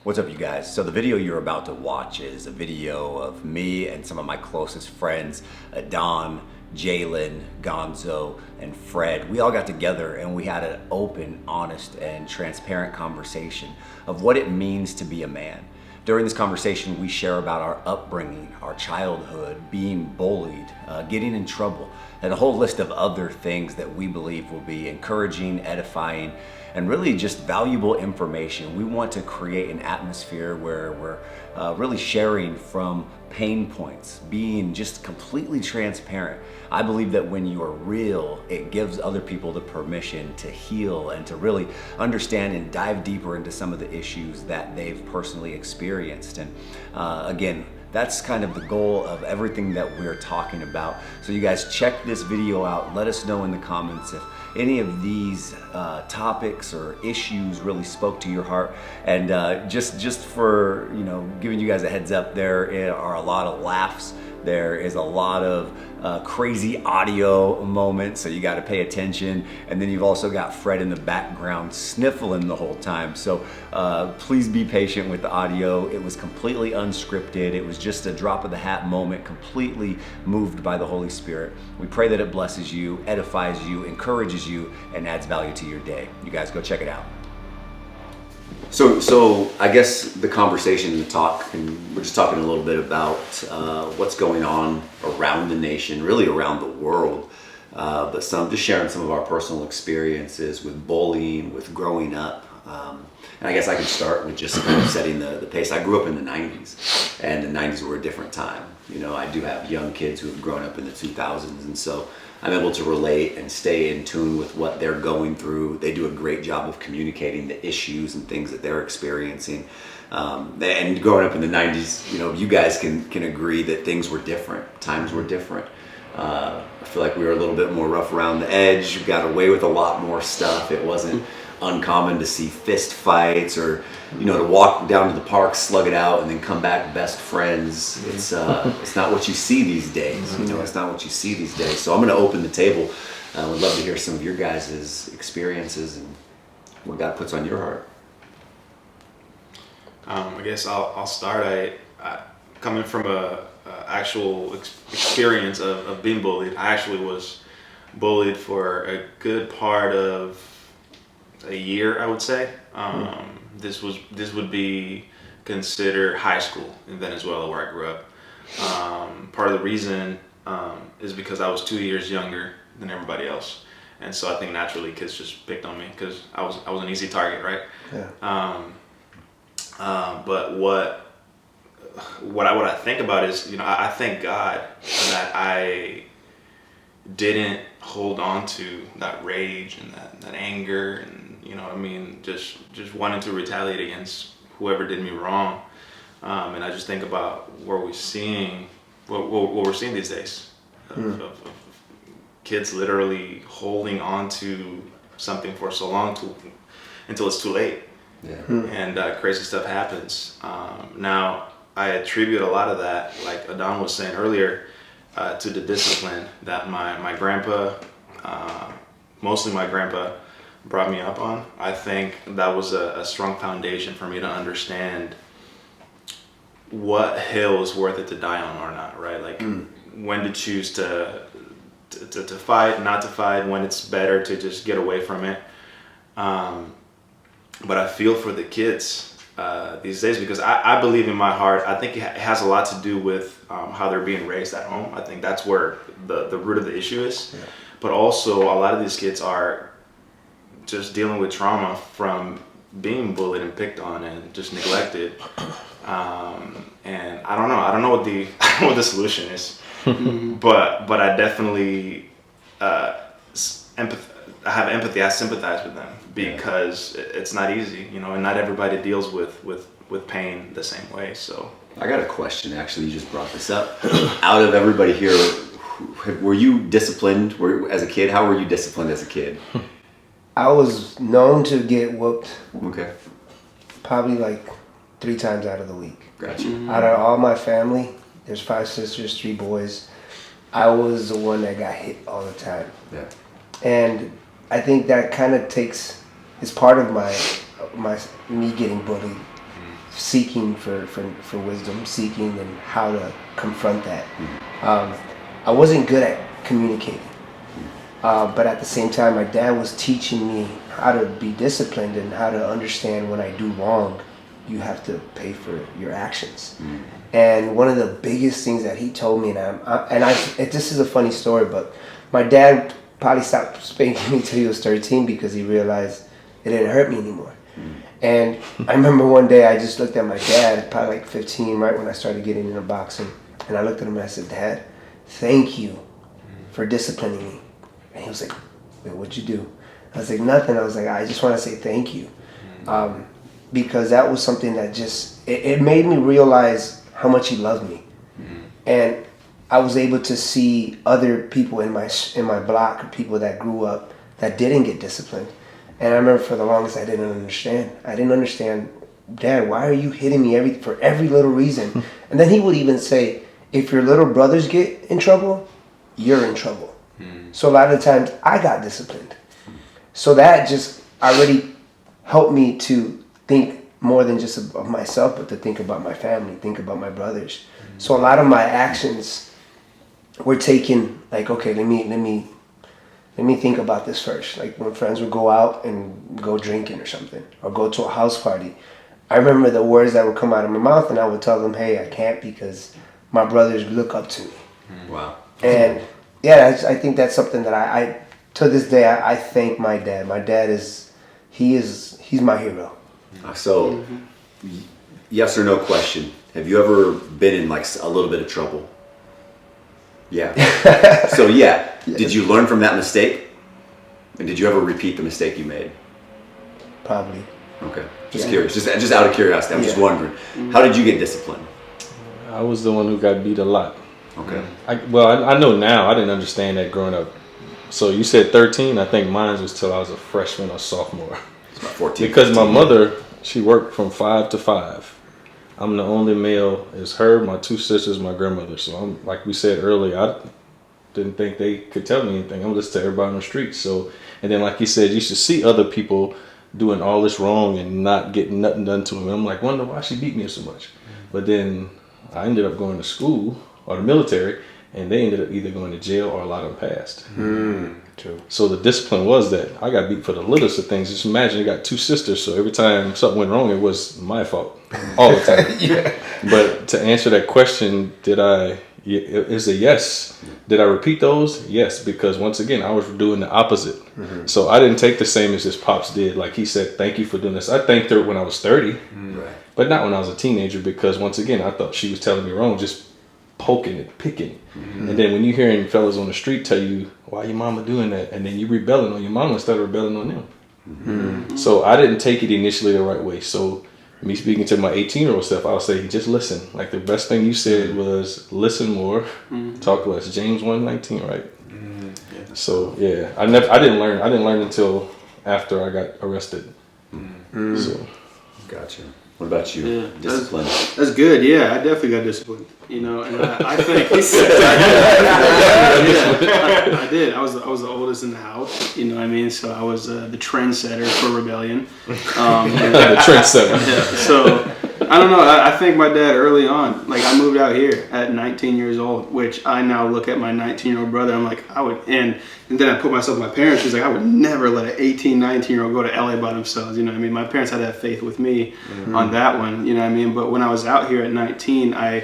What's up, you guys? So the video you're about to watch is a video of me and some of my closest friends, Adon, Jalen, Gonzo, and Fred. We all got together and we had an open, honest, and transparent conversation of what it means to be a man. During this conversation, we share about our upbringing, our childhood, being bullied, getting in trouble, and a whole list of other things that we believe will be encouraging, edifying, and really just valuable information. We want to create an atmosphere where we're really sharing from pain points, being just completely transparent. I believe that when you are real, it gives other people the permission to heal and to really understand and dive deeper into some of the issues that they've personally experienced. And again, that's kind of the goal of everything that we're talking about. So you guys check this video out. Let us know in the comments if any of these topics or issues really spoke to your heart. And just for giving you guys a heads up, there are a lot of laughs. There is a lot of crazy audio moments, so you got to pay attention. And then you've also got Fred in the background sniffling the whole time. So please be patient with the audio. It was completely unscripted. It was just a drop of the hat moment, completely moved by the Holy Spirit. We pray that it blesses you, edifies you, encourages you, and adds value to your day. You guys go check it out. So I guess the conversation and the talk, and we're just talking a little bit about what's going on around the nation, really around the world, but just sharing some of our personal experiences with bullying, with growing up. And I guess I could start with just kind of setting the pace. I grew up in the 90s, and the 90s were a different time. I do have young kids who have grown up in the 2000s, and so I'm able to relate and stay in tune with what they're going through. They do a great job of communicating the issues and things that they're experiencing. And growing up in the 90s, you guys can agree that things were different. Times were different. I feel like we were a little bit more rough around the edge. You got away with a lot more stuff. It wasn't uncommon to see fist fights or to walk down to the park, slug it out, and then come back best friends. It's not what you see these days. It's not what you see these days. So I'm going to open the table. I would love to hear some of your guys' experiences and what God puts on your heart. I guess I'll start. I coming from a actual experience of being bullied. I actually was bullied for a good part of a year, I would say. This would be considered high school in Venezuela, where I grew up. Part of the reason is because I was 2 years younger than everybody else, and so I think naturally kids just picked on me because I was an easy target, right? Yeah. But what I think about is, I thank God that I didn't hold on to that rage and that anger and just wanting to retaliate against whoever did me wrong. And I just think about what we're seeing these days of kids literally holding on to something for so long until it's too late. Yeah. And crazy stuff happens. Now, I attribute a lot of that, like Adon was saying earlier, to the discipline that my grandpa, mostly my grandpa, brought me up on. I think that was a strong foundation for me to understand what hill is worth it to die on or not, right? Like when to choose to fight, not to fight, when it's better to just get away from it. But I feel for the kids these days because I believe in my heart, I think it has a lot to do with how they're being raised at home. I think that's where the root of the issue is. Yeah. But also a lot of these kids are just dealing with trauma from being bullied and picked on and just neglected. And I don't know what the solution is, but I definitely I have empathy. I sympathize with them because it's not easy, and not everybody deals with pain the same way. So I got a question. Actually, you just brought this up. Out of everybody here, were you disciplined? As a kid, how were you disciplined as a kid? I was known to get whooped. Okay. Probably like 3 times out of the week. Gotcha. Out of all my family, there's 5 sisters, 3 boys. I was the one that got hit all the time. Yeah. And I think that kind of it's part of me getting bullied. seeking for wisdom, seeking and how to confront that. I wasn't good at communicating. But at the same time, my dad was teaching me how to be disciplined and how to understand when I do wrong, you have to pay for your actions. And one of the biggest things that he told me, this is a funny story, but my dad probably stopped spanking me till he was 13 because he realized it didn't hurt me anymore. And I remember one day I just looked at my dad, probably like 15, right when I started getting into boxing, and I looked at him and I said, "Dad, thank you for disciplining me." And he was like, "Wait, what'd you do?" I was like, "Nothing." I was like, "I just want to say thank you." Because that was something that just, it made me realize how much he loved me. And I was able to see other people in my block, or people that grew up that didn't get disciplined. And I remember for the longest I didn't understand, "Dad, why are you hitting me for every little reason?" And then he would even say, "If your little brothers get in trouble, you're in trouble." So a lot of the times I got disciplined. So that just already helped me to think more than just of myself, but to think about my family, think about my brothers. So a lot of my actions were taken like, okay, let me think about this first. Like when friends would go out and go drinking or something, or go to a house party, I remember the words that would come out of my mouth, and I would tell them, "Hey, I can't because my brothers look up to me." Wow. And yeah, I think that's something that I to this day, I thank my dad. My dad he's my hero. So, yes or no question. Have you ever been in like a little bit of trouble? Yeah. So yeah, did you learn from that mistake? And did you ever repeat the mistake you made? Probably. Okay. Just curious. Just out of curiosity. I'm just wondering. How did you get disciplined? I was the one who got beat a lot. Okay. I know now. I didn't understand that growing up. So you said 13. I think mine was till I was a freshman or sophomore. It's about 14. Because my mother, she worked from 5 to 5. I'm the only male. It's her, my 2 sisters, my grandmother. So I'm, like we said earlier, I didn't think they could tell me anything. I'm just to everybody on the street. So, and then like you said, you should see other people doing all this wrong and not getting nothing done to them. And I'm like, wonder why she beat me so much. But then I ended up going to school or the military, and they ended up either going to jail or a lot of them passed. True. So the discipline was that I got beat for the littlest of things. Just imagine, I got 2 sisters, so every time something went wrong, it was my fault all the time. But to answer that question, is a yes. Did I repeat those? Yes, because once again, I was doing the opposite. So I didn't take the same as his pops did. Like he said, "Thank you for doing this." I thanked her when I was 30, but not when I was a teenager, because once again, I thought she was telling me wrong, just poking and picking. And then when you hearing fellas on the street tell you, "Why your mama doing that?" and then you rebelling on your mama instead of rebelling on them. So I didn't take it initially the right way. So me speaking to my 18-year-old self, I would say, just listen. Like the best thing you said was listen more, talk less. James 1:19, right? So yeah, I didn't learn until after I got arrested. So Gotcha. What about you? Yeah, Discipline. That's good. Yeah, I definitely got disciplined. You know, and I think I did. I was the oldest in the house. You know what I mean? So I was the trendsetter for rebellion. the trendsetter. Yeah. So I don't know. I think my dad early on, like I moved out here at 19 years old, which I now look at my 19-year-old brother. I'm like, and then I put myself in my parents' shoes. Like I would never let an 18, 19-year-old go to LA by themselves. You know what I mean? My parents had to have faith with me on that one. You know what I mean? But when I was out here at 19, I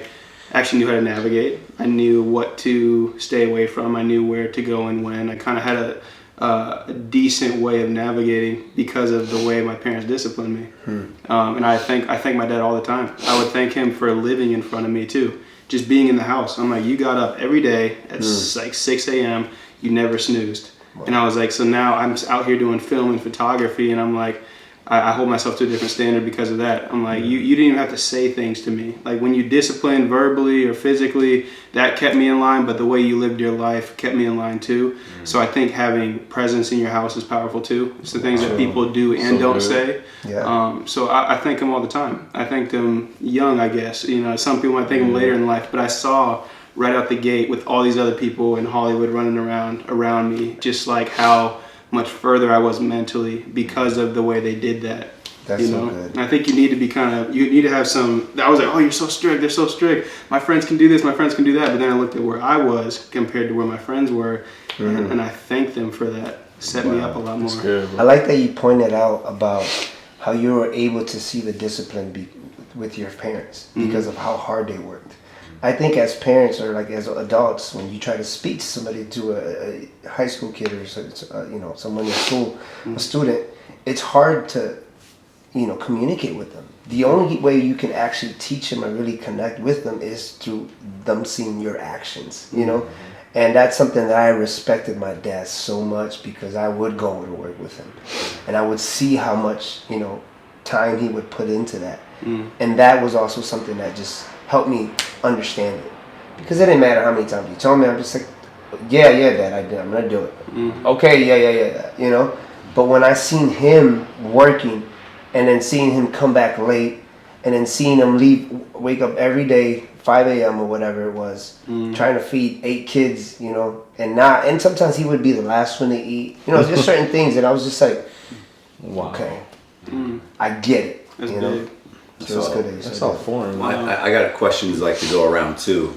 actually knew how to navigate. I knew what to stay away from. I knew where to go and when. I kind of had a decent way of navigating because of the way my parents disciplined me. And I thank my dad all the time. I would thank him for living in front of me too. Just being in the house. I'm like, you got up every day at like 6 a.m. You never snoozed. Wow. And I was like, so now I'm out here doing film and photography, and I'm like, I hold myself to a different standard because of that. I'm like, you didn't even have to say things to me. Like when you disciplined verbally or physically, that kept me in line, but the way you lived your life kept me in line too. So I think having presence in your house is powerful too. It's the things that people do and don't say. Yeah. So I thank them all the time. I thank them young, I guess. You know, some people might thank them later in life, but I saw right out the gate with all these other people in Hollywood running around me, just like how much further I was mentally because of the way they did that. That's you so know, good. and I think you need to be you need to have some. I was like, oh, you're so strict. They're so strict. My friends can do this. My friends can do that. But then I looked at where I was compared to where my friends were, and I thank them for that. Set me up a lot more. That's good, I bro. like that you pointed out about how you were able to see the discipline with your parents because of how hard they worked. I think as parents or like as adults, when you try to speak to somebody, to a high school kid or someone in school, a student, it's hard to communicate with them. The only way you can actually teach them and really connect with them is through them seeing your actions, And that's something that I respected my dad so much, because I would go to work with him and I would see how much, time he would put into that. And that was also something that just helped me understand it, because it didn't matter how many times he told me. I'm just like, yeah, Dad, I'm gonna do it. Okay, yeah, But when I seen him working, and then seeing him come back late, and then seeing him wake up every day 5 a.m. or whatever it was, trying to feed 8 kids, and sometimes he would be the last one to eat, just certain things, and I was just like, Wow. okay, I get it, That's big. So it's good that you That's said all that. foreign. Man. I got questions like to go around too.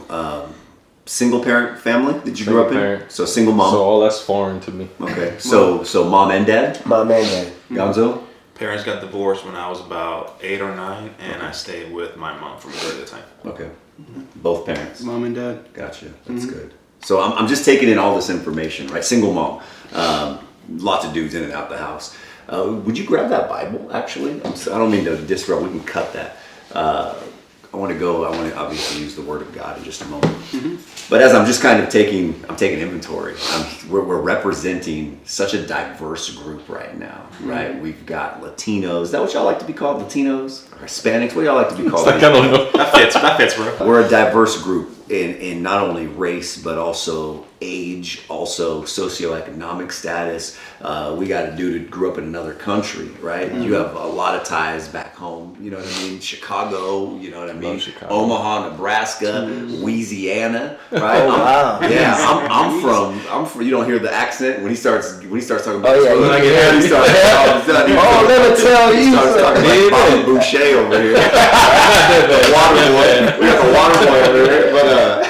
Single parent family that you grew up in? Single-parent. So single mom. So all that's foreign to me. Okay. So mom and dad? Mom and dad. Gonzo? Parents got divorced when I was about 8 or 9, and I stayed with my mom for majority of the time. Okay. Both parents. Mom and dad. Gotcha. That's good. So I'm just taking in all this information, right? Single mom. Lots of dudes in and out the house. Would you grab that Bible, actually? I don't mean to disrupt. We can cut that. I want to obviously use the Word of God in just a moment. But as I'm just kind of taking inventory, we're representing such a diverse group right now, right? We've got Latinos. Is that what y'all like to be called? Latinos? Or Hispanics? What do y'all like to be called? I don't know. That fits, bro. We're a diverse group in not only race, but also age, also socioeconomic status. We got a dude who grew up in another country, right? You have a lot of ties back home, you know what I mean? Chicago, you know what I mean? Chicago. Omaha, Nebraska, Louisiana, right? Oh, wow. I'm from. You don't hear the accent when he starts talking about. Oh, yeah, he starts. Oh, let me tell He you. starts talking like Bobby Boucher over here. The water boy. We got the water boy over here. But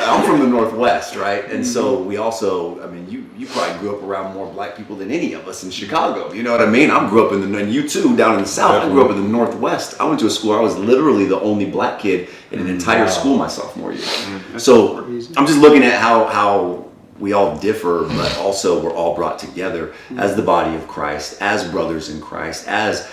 I'm from the Northwest, right? And so we also, I mean, you probably grew up around more black people than any of us in Chicago. You know what I mean? I grew up and you too, down in the South. I grew up in the Northwest. I went to a school, I was literally the only black kid in an entire school my sophomore year. So I'm just looking at how we all differ, but also we're all brought together as the body of Christ, as brothers in Christ, as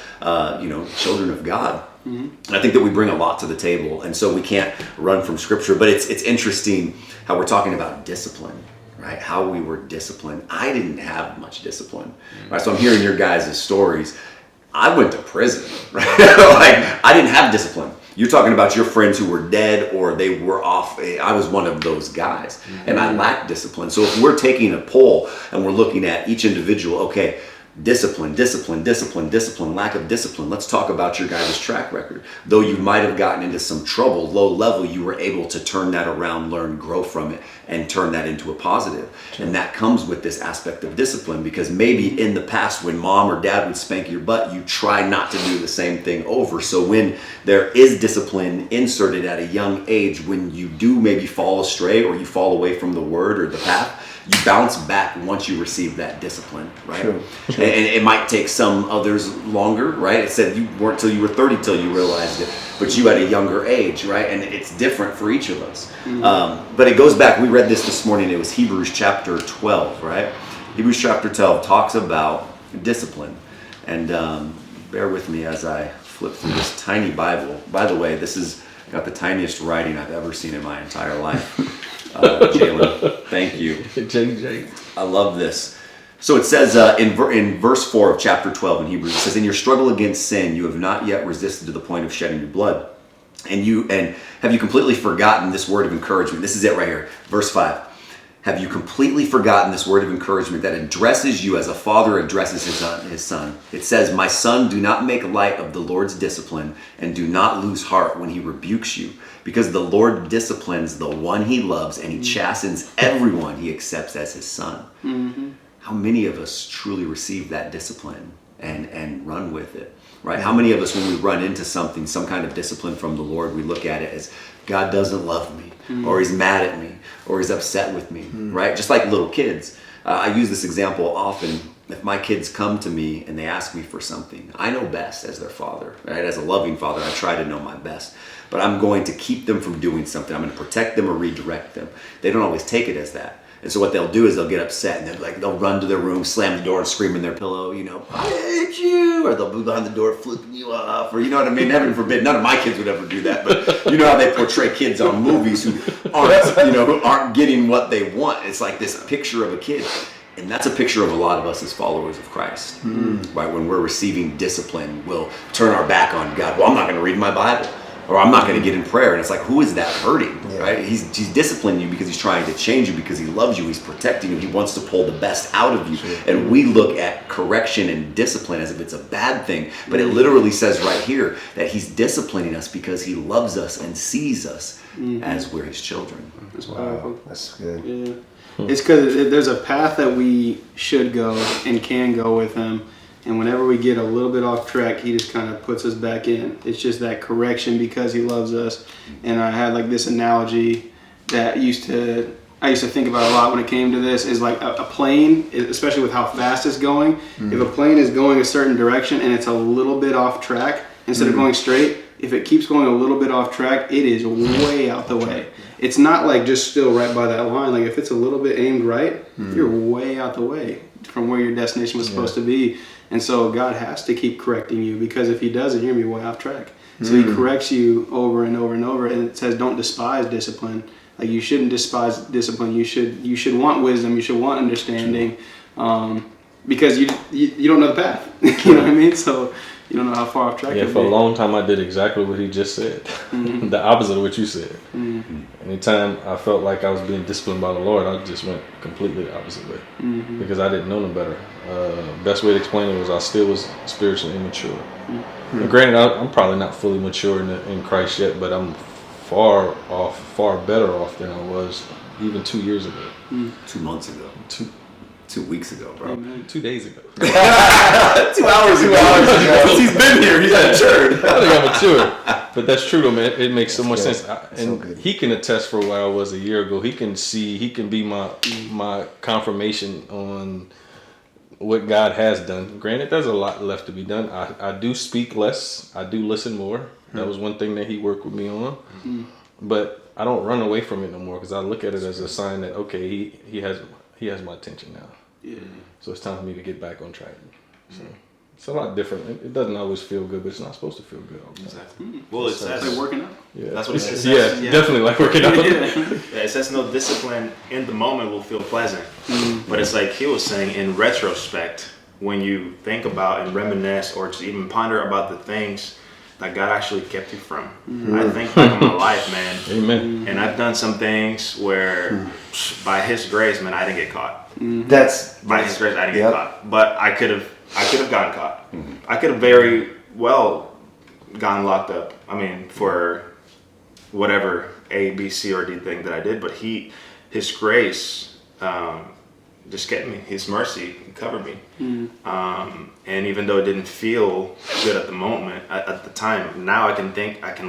children of God. And I think that we bring a lot to the table, and so we can't run from Scripture. But it's interesting how we're talking about discipline, right? How we were disciplined. I didn't have much discipline, right? So I'm hearing your guys' stories. I went to prison, right? Like, I didn't have discipline. You're talking about your friends who were dead or they were off. I was one of those guys, and I lacked discipline. So if we're taking a poll and we're looking at each individual, okay, discipline, lack of discipline. Let's talk about your guys' track record. Though you might have gotten into some trouble, low level, you were able to turn that around, learn, grow from it, and turn that into a positive. Sure. And that comes with this aspect of discipline, because maybe in the past when mom or dad would spank your butt, you try not to do the same thing over. So when there is discipline inserted at a young age, when you do maybe fall astray or you fall away from the word or the path, you bounce back once you receive that discipline, right? Sure. And it might take some others longer, right? It said you weren't till you were 30 till you realized it, but you at a younger age, right? And it's different for each of us. But it goes back, we read this morning, it was Hebrews chapter 12, right? Hebrews chapter 12 talks about discipline. And bear with me as I flip through this tiny Bible. By the way, this has got the tiniest writing I've ever seen in my entire life. Jalen, thank you. JJ. I love this. So it says in verse 4 of chapter 12 in Hebrews, it says, in your struggle against sin, you have not yet resisted to the point of shedding your blood. And have you completely forgotten this word of encouragement? This is it right here. Verse 5. Have you completely forgotten this word of encouragement that addresses you as a father addresses his son? It says, my son, do not make light of the Lord's discipline and do not lose heart when he rebukes you, because the Lord disciplines the one he loves and he chastens everyone he accepts as his son. Mm-hmm. How many of us truly receive that discipline and run with it? right? How many of us, when we run into something, some kind of discipline from the Lord, we look at it as God doesn't love me, or he's mad at me, or he's upset with me, right? Just like little kids. I use this example often. If my kids come to me and they ask me for something, I know best as their father, right? As a loving father, I try to know my best. But I'm going to keep them from doing something. I'm going to protect them or redirect them. They don't always take it as that. And so what they'll do is they'll get upset and they'll run to their room, slam the door, and scream in their pillow, I hate you, or they'll be behind the door flipping you off, or you know what I mean? Heaven forbid, none of my kids would ever do that, but you know how they portray kids on movies who aren't getting what they want. It's like this picture of a kid. And that's a picture of a lot of us as followers of Christ, right? When we're receiving discipline, we'll turn our back on God. Well, I'm not going to read my Bible, or I'm not going to get in prayer. And it's like, who is that hurting, right? He's disciplining you because he's trying to change you, because he loves you, he's protecting you, he wants to pull the best out of you. And we look at correction and discipline as if it's a bad thing, but it literally says right here that he's disciplining us because he loves us and sees us as we're his children. Wow, that's good. Yeah. It's because there's a path that we should go and can go with him, and whenever we get a little bit off track, he just kind of puts us back in. It's just that correction because he loves us. And I had like this analogy that I used to think about a lot when it came to this, is like a plane, especially with how fast it's going. If a plane is going a certain direction and it's a little bit off track, instead of going straight, if it keeps going a little bit off track, it is way out the way. It's not like just still right by that line. Like if it's a little bit aimed right, you're way out the way from where your destination was supposed to be. And so God has to keep correcting you, because if he doesn't, you're going to be way off track. So he corrects you over and over and over. And it says, don't despise discipline. Like you shouldn't despise discipline. You should want wisdom. You should want understanding, because you don't know the path. You know what I mean? So you don't know how far off track you'll be. For a long time, I did exactly what he just said. The opposite of what you said. Anytime I felt like I was being disciplined by the Lord, I just went completely the opposite way, because I didn't know no better. Best way to explain it was I still was spiritually immature. And granted, I'm probably not fully mature in Christ yet, but I'm far better off than I was even 2 years ago. 2 months ago. 2 weeks ago, bro. 2 days ago. 2 hours ago. Since he's been here, he's matured. I think I'm mature. But that's true though, man. It makes so much sense. And he can attest for where I was a year ago. He can be my confirmation on what God has done. Granted, there's a lot left to be done. I do speak less. I do listen more. That was one thing that he worked with me on. But I don't run away from it no more, because I look at it as a sign that, okay, he has my attention now. Yeah. So it's time for me to get back on track. So it's a lot different. It doesn't always feel good, but it's not supposed to feel good all the time. Exactly. Well, it says like working out. Yeah, that's what it says. Yeah, definitely like working out. It says no discipline in the moment will feel pleasant, but it's like he was saying, in retrospect, when you think about and reminisce or just even ponder about the things that God actually kept you from. I think back on my life, man. Amen. And I've done some things where, by His grace, man, I didn't get caught. By His grace, I didn't get caught. But I could have gotten caught. I could have very well gotten locked up. I mean, for whatever A, B, C, or D thing that I did. But His grace just kept me. His mercy covered me. And even though it didn't feel good at the moment, at the time, now I can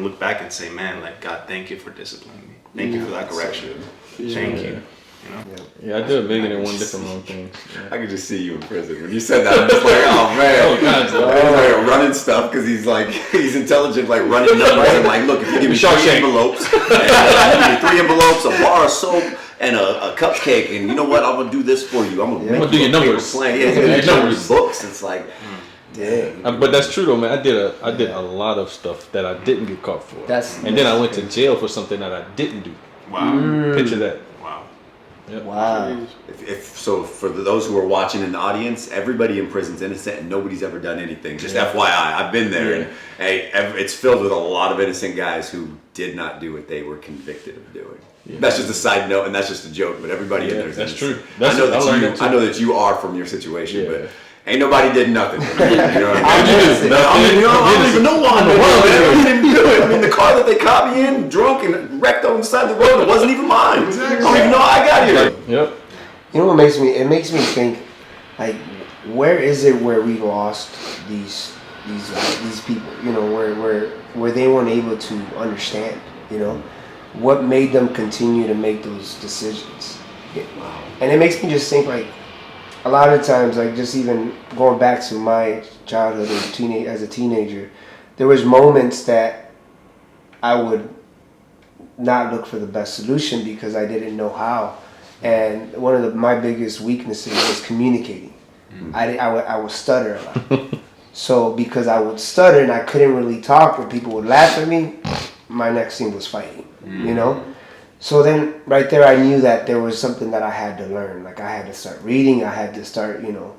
look back and say, man, like, God, thank you for disciplining me. Thank you for that correction. Thank you. You know? Yeah, I do a million and one different wrong things. Yeah. I could just see you in prison. When you said that, I'm just like, oh man. He's like running stuff because he's intelligent, like running numbers. And like, look, if you give me 3 envelopes, a bar of soap, and a cupcake, and you know what? I'm gonna do this for you. I'm gonna do your numbers. Numbers, books. It's like, dang. But that's true though, man. I did a lot of stuff that I didn't get caught for. Then I went to jail for something that I didn't do. Wow. Picture that. Wow. Yep. Wow. If so, for those who are watching in the audience, everybody in prison's innocent and nobody's ever done anything. Just FYI, I've been there, and hey, it's filled with a lot of innocent guys who did not do what they were convicted of doing. Yeah. That's just a side note, and that's just a joke. But everybody in there is innocent. True. I know that you are from your situation, but ain't nobody did nothing. You know what I mean? I don't even know why in the world. I didn't do it. I mean, the car that they caught me in, drunk and wrecked on the side of the road, it wasn't even mine. Exactly. I don't even know how I got here. Yep. You know what makes me think, like, where is it where we lost these these people, you know, where they weren't able to understand, you know, what made them continue to make those decisions. And it makes me just think, like, a lot of times, like, just even going back to my childhood as a teenager, there was moments that I would not look for the best solution because I didn't know how. And one of my biggest weaknesses was communicating. I would stutter a lot. So because I would stutter and I couldn't really talk, or people would laugh at me, my next thing was fighting, you know? So then right there I knew that there was something that I had to learn. Like, I had to start reading, I had to start, you know,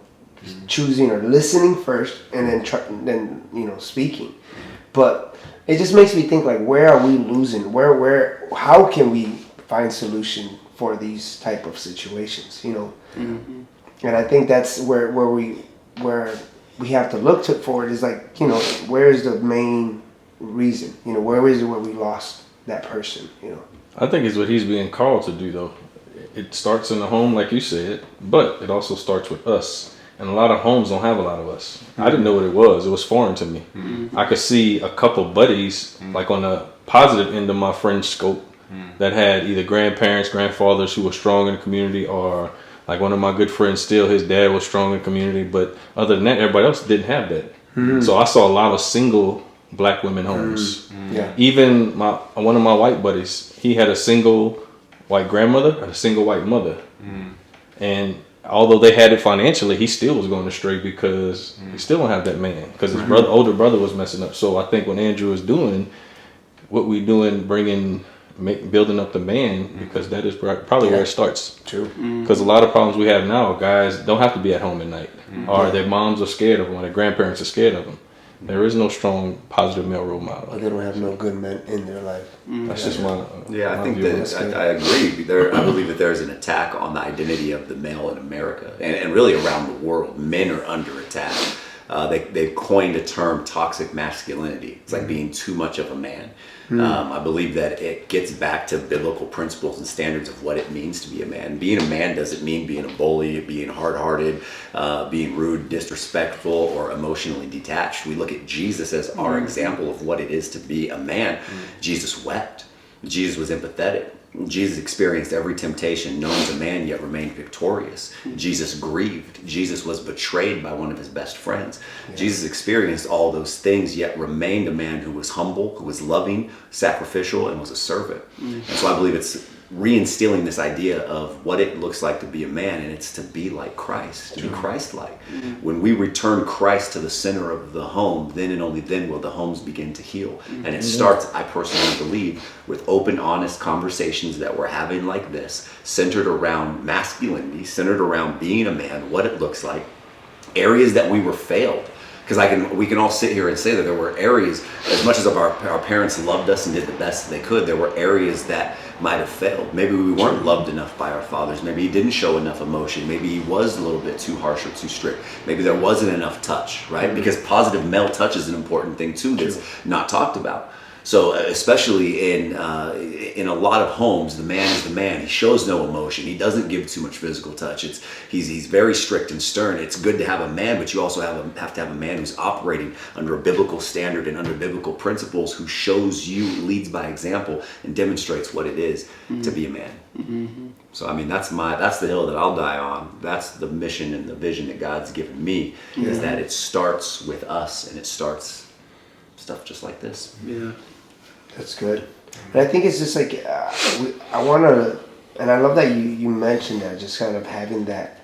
choosing or listening first, and then you know, speaking. But it just makes me think, like, where are we losing? How can we find solution for these type of situations, you know? And I think that's where we have to look for it, is like, you know, where is the main reason? You know, where is it where we lost that person, you know? I think it's what he's being called to do, though. It starts in the home, like you said, but it also starts with us. And a lot of homes don't have a lot of us. I didn't know what it was. It was foreign to me. I could see a couple buddies, like on the positive end of my friend's scope, that had either grandparents, grandfathers who were strong in the community, or like one of my good friends still, his dad was strong in the community. But other than that, everybody else didn't have that. So I saw a lot of single black women homes. Yeah. Even one of my white buddies, he had a single white grandmother and a single white mother. And although they had it financially, he still was going astray because he still don't have that man, because his older brother was messing up. So I think what Andrew is doing, what we doing, building up the man, because that is probably where it starts. True. Because a lot of problems we have now, guys don't have to be at home at night, or their moms are scared of them, or their grandparents are scared of them. There is no strong, positive male role model. Or they don't have no good men in their life. That's just my I think view. that I agree. I believe that there's an attack on the identity of the male in America, and really around the world. Men are under attack. They've coined a term, toxic masculinity. It's like being too much of a man. I believe that it gets back to biblical principles and standards of what it means to be a man. Being a man doesn't mean being a bully, being hard-hearted, being rude, disrespectful, or emotionally detached. We look at Jesus as our example of what it is to be a man. Jesus wept. Jesus was empathetic. Jesus experienced every temptation known to man, yet remained victorious. Jesus grieved. Jesus was betrayed by one of his best friends. Jesus experienced all those things, yet remained a man who was humble, who was loving, sacrificial, and was a servant. And so I believe it's reinstilling this idea of what it looks like to be a man, and it's to be like Christ, to be Christ-like. When we return Christ to the center of the home, then and only then will the homes begin to heal. And it starts, I personally believe, with open, honest conversations that we're having like this, centered around masculinity, centered around being a man, what it looks like, areas that we were failed. Because we can all sit here and say that there were areas, as much as our parents loved us and did the best they could, there were areas that might have failed. Maybe we weren't loved enough by our fathers. Maybe he didn't show enough emotion. Maybe he was a little bit too harsh or too strict. Maybe there wasn't enough touch, right? Because positive male touch is an important thing too that's not talked about. So especially in a lot of homes, the man is the man. He shows no emotion. He doesn't give too much physical touch. He's very strict and stern. It's good to have a man, but you also have to have a man who's operating under a biblical standard and under biblical principles, who shows you, leads by example, and demonstrates what it is to be a man. So I mean, that's the hill that I'll die on. That's the mission and the vision that God's given me, is that it starts with us, and it starts stuff just like this. Yeah. That's good. And I think it's just like, I want to, and I love that you mentioned that, just kind of having that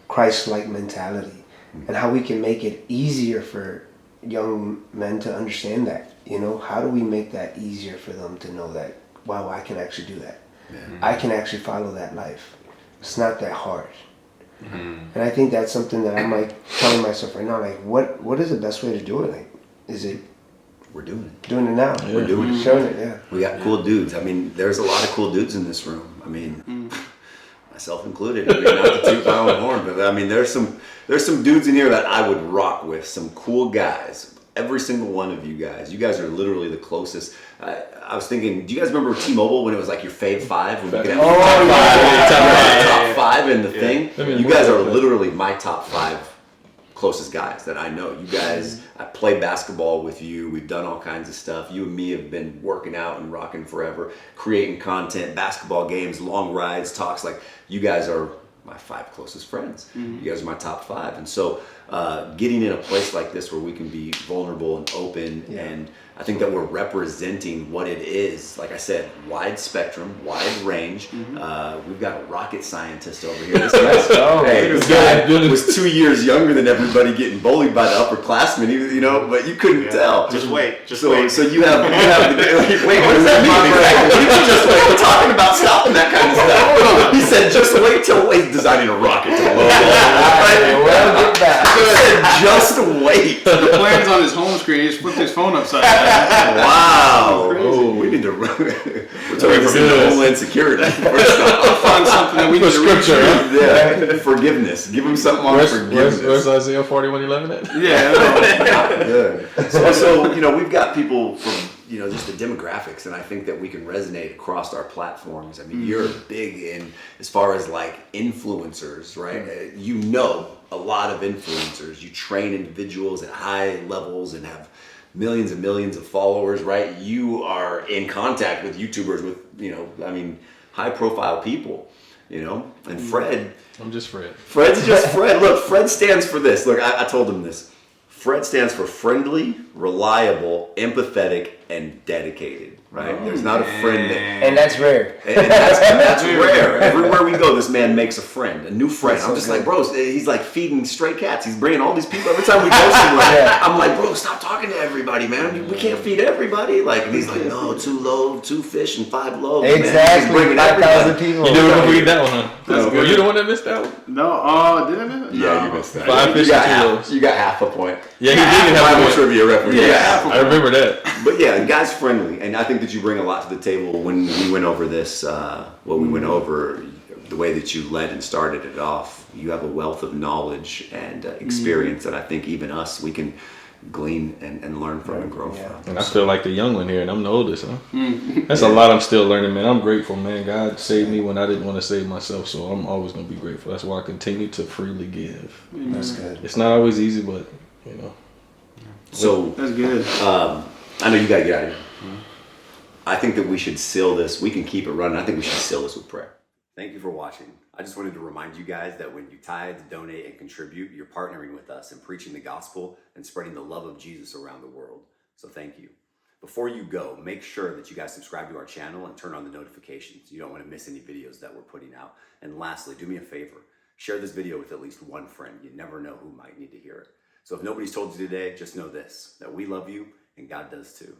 Christ-like mentality, and how we can make it easier for young men to understand that. You know, how do we make that easier for them to know that, wow, I can actually do that. I can actually follow that life. It's not that hard. And I think that's something that I'm like telling myself right now, like, what is the best way to do it? Like, is it We're doing it. doing it now? We're doing it. Showing it, yeah. We got cool dudes. I mean, there's a lot of cool dudes in this room. I mean, myself included. I mean, not to toot my own horn, but I mean, there's some dudes in here that I would rock with. Some cool guys. Every single one of you guys. You guys are literally the closest. I was thinking, do you guys remember T-Mobile when it was like your Fave 5? When we could have top five in the thing? You guys are literally my top 5 closest guys that I know. You guys, I play basketball with you. We've done all kinds of stuff. You and me have been working out and rocking forever, creating content, basketball games, long rides, talks. Like, you guys are my 5 closest friends. You guys are my top 5. And so getting in a place like this where we can be vulnerable and open, and I think that we're representing what it is. Like I said, wide spectrum, wide range. We've got a rocket scientist over here. This guy was 2 years younger than everybody, getting bullied by the upperclassmen. You know, but you couldn't tell. Just wait. So you have wait. What does that mean? Exactly? Just wait. We're talking about stopping that kind of stuff. He said, just wait till he's designing a rocket to blow up. Well, get back. He said, just wait. The plan's on his home screen. He just flipped his phone upside down. Wow. Oh, we need to run. We're talking about Homeland Security. I'll find something that we need to read. Yeah, forgiveness. Give him something on forgiveness. Where's Isaiah 41:11 at? Yeah. Good. So you know, we've got people from, you know, just the demographics, and I think that we can resonate across our platforms. I mean, you're big in as far as like influencers, right? You know a lot of influencers. You train individuals at high levels and have millions and millions of followers, right? You are in contact with YouTubers, with, you know, I mean, high profile people, you know. And Fred, I'm just Fred. Fred's just Fred. Look, Fred stands for this. Look, I told him this. Fred stands for friendly, reliable, empathetic, and dedicated. Right? There's not a friend that, And that's rare. and that's rare. Everywhere we go, this man makes a friend, a new friend. That's I'm so just good. like, bro, he's like feeding stray cats. He's bringing all these people every time we go somewhere. I'm like, bro, stop talking to everybody, man. We can't feed everybody. Like, and he's like, no, 2 fish and 5 loaves. Exactly. Man. He's bringing 5,000 everybody. people. You never read that one, huh? No, Were you the one that missed that one? No, did I miss it? Yeah, No. you missed that. 5 fish and 2 loaves. You got half a point. Yeah, he did have Bible a point. trivia reference. Yeah. I remember that. But yeah, guy's friendly, and I think that you bring a lot to the table. When we went over this, we went over the way that you led and started it off. You have a wealth of knowledge and experience that I think even us, we can glean and learn from and grow from. And I feel like the young one here, and I'm the oldest, huh? That's a lot I'm still learning, man. I'm grateful, man. God saved me when I didn't want to save myself, so I'm always going to be grateful. That's why I continue to freely give. That's good. It's not always easy, but, you know. So That's good. I know you got to get out of here. I think that we should seal this. We can keep it running. I think we should seal this with prayer. Thank you for watching. I just wanted to remind you guys that when you tithe, donate, and contribute, you're partnering with us in preaching the gospel and spreading the love of Jesus around the world. So thank you. Before you go, make sure that you guys subscribe to our channel and turn on the notifications. You don't want to miss any videos that we're putting out. And lastly, do me a favor. Share this video with at least one friend. You never know who might need to hear it. So if nobody's told you today, just know this, that we love you and God does too.